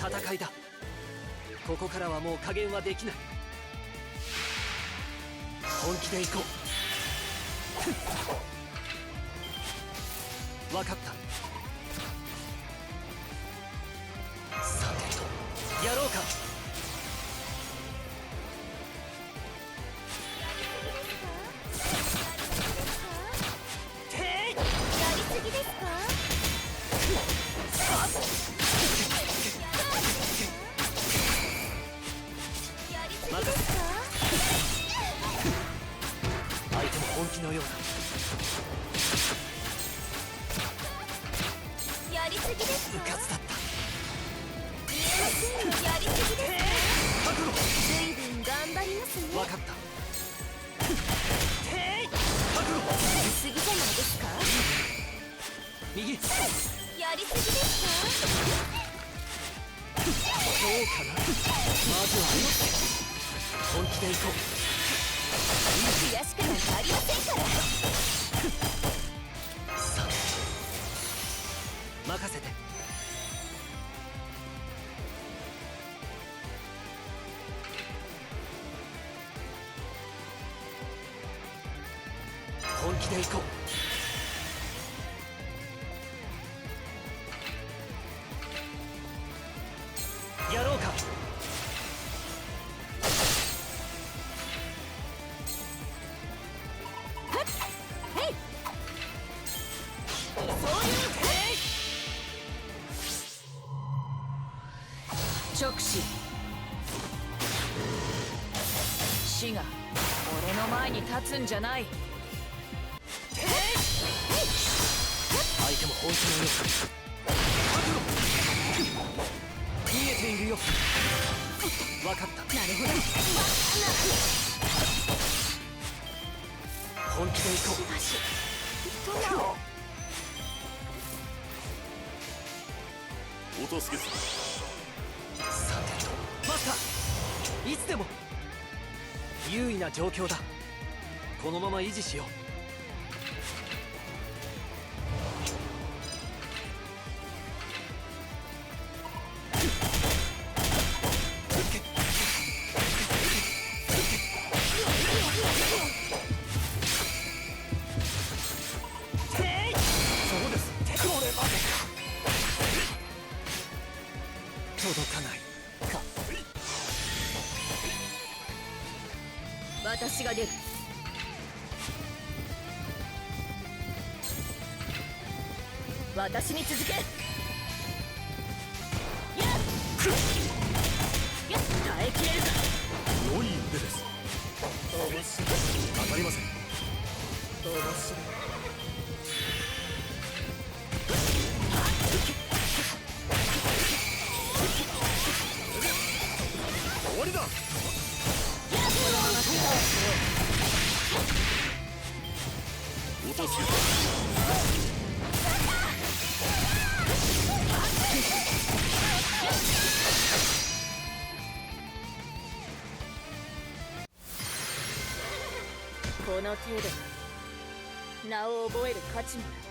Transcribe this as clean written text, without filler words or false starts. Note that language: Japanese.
戦いだ。ここからはもう加減はできない。本気で行こう。分かった。さてとやろうか。やりすぎですか？やりすぎですか？相手も本気のようだ。やりすぎですか？うかつだった。見えませんよ。やりすぎですか？覚悟。随分頑張りますね。分かった。覚悟。やりすぎじゃないですか？右。やりすぎですか？どうかな。まずは本気で行こう。悔しくなんかありませんから。さあ任せて。本気で行こう。やろうか。直視。死が俺の前に立つんじゃない。相手も本気のようだ。逃げているよ。分かった。なるほど。本気で行こう。しかしお助けする。さてとマスター、いつでも優位な状況だ。このまま維持しよう。そうです。これまでか。届かないか。私が出る。私に続け。耐えきれるか。良い腕です。面白い。当たりません。面白い。終わりだ。お助けする。この程度名を覚える価値もない。